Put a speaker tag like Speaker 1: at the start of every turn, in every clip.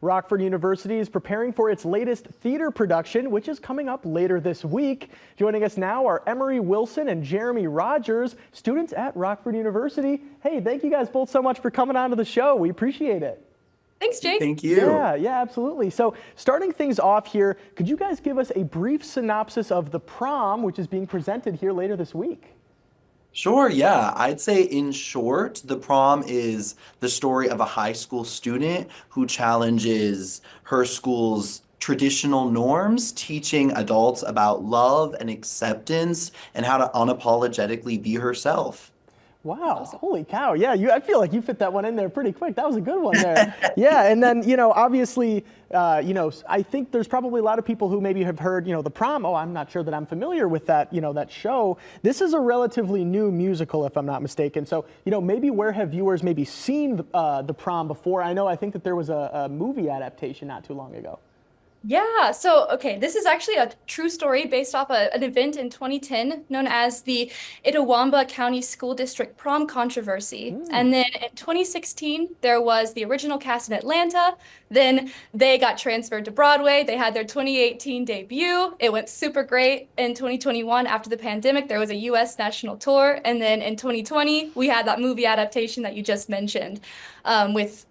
Speaker 1: Rockford University is preparing for its latest theater production, which is coming up later this week. Joining us now are Emery Wilson and Jeremy Rogers, students at Rockford University. Hey, thank you guys both so much for coming on to the show. We appreciate it.
Speaker 2: Thanks, Jake.
Speaker 3: Thank you.
Speaker 1: Yeah, absolutely. So starting things off here, could you guys give us a brief synopsis of the Prom, which is being presented here later this week?
Speaker 3: Sure, yeah. I'd say in short, The Prom is the story of a high school student who challenges her school's traditional norms, teaching adults about love and acceptance and how to unapologetically be herself.
Speaker 1: Wow, awesome. Holy cow. Yeah, I feel like you fit that one in there pretty quick. That was a good one there. Yeah, and then, obviously, I think there's probably a lot of people who maybe have heard, The Prom. Oh, I'm not sure that I'm familiar with that, that show. This is a relatively new musical, if I'm not mistaken. So, maybe where have viewers maybe seen The Prom before? I think that there was a movie adaptation not too long ago.
Speaker 2: Yeah, so, okay, this is actually a true story based off an event in 2010 known as the Itawamba County School District Prom Controversy. And then in 2016, there was the original cast in Atlanta. Then they got transferred to Broadway. They had their 2018 debut. It went super great. In 2021, after the pandemic, there was a U.S. national tour. And then in 2020, we had that movie adaptation that you just mentioned with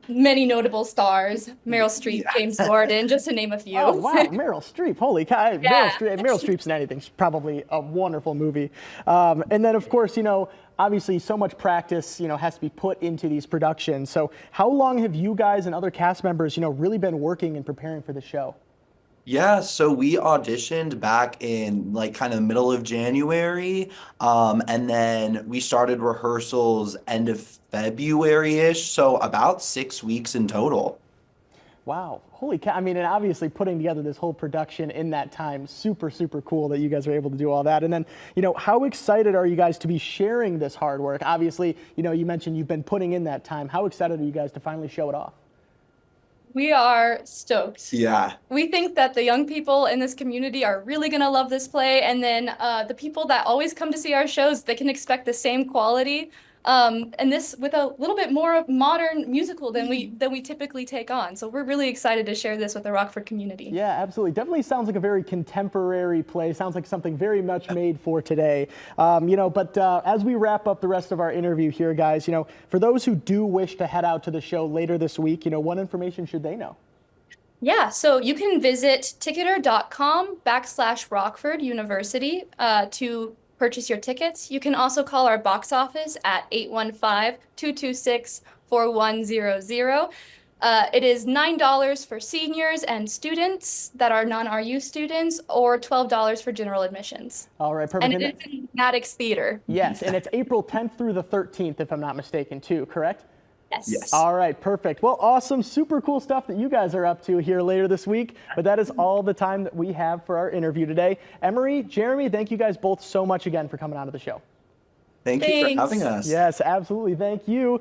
Speaker 2: many notable stars, Meryl Streep, James Gordon, just to name a few.
Speaker 1: Oh, wow, Meryl Streep, holy cow.
Speaker 2: Yeah.
Speaker 1: Meryl Streep's in anything's probably a wonderful movie. And then, of course, obviously so much practice, has to be put into these productions. So how long have you guys and other cast members, really been working and preparing for the show?
Speaker 3: Yeah, so we auditioned back in kind of the middle of January, and then we started rehearsals end of February-ish, so about 6 weeks in total.
Speaker 1: Wow, holy cow. And obviously putting together this whole production in that time, super, super cool that you guys are able to do all that. And then, how excited are you guys to be sharing this hard work? Obviously, you mentioned you've been putting in that time. How excited are you guys to finally show it off?
Speaker 2: We are stoked.
Speaker 3: Yeah.
Speaker 2: We think that the young people in this community are really going to love this play. And then the people that always come to see our shows, they can expect the same quality. And this with a little bit more modern musical than we typically take on. So we're really excited to share this with the Rockford community.
Speaker 1: Yeah, absolutely. Definitely sounds like a very contemporary play. Sounds like something very much made for today. But as we wrap up the rest of our interview here, guys, for those who do wish to head out to the show later this week, what information should they know?
Speaker 2: Yeah, so you can visit ticketer.com/Rockford University to purchase your tickets. You can also call our box office at 815-226-4100. It is $9 for seniors and students that are non-RU students, or $12 for general admissions.
Speaker 1: All right, perfect.
Speaker 2: And it is in Maddox Theater.
Speaker 1: Yes, and it's April 10th through the 13th, if I'm not mistaken, too, correct?
Speaker 2: Yes.
Speaker 1: All right, perfect. Well, awesome, super cool stuff that you guys are up to here later this week. But that is all the time that we have for our interview today. Emery, Jeremy, thank you guys both so much again for coming on to the show.
Speaker 3: Thank you for having us.
Speaker 1: Yes, absolutely. Thank you.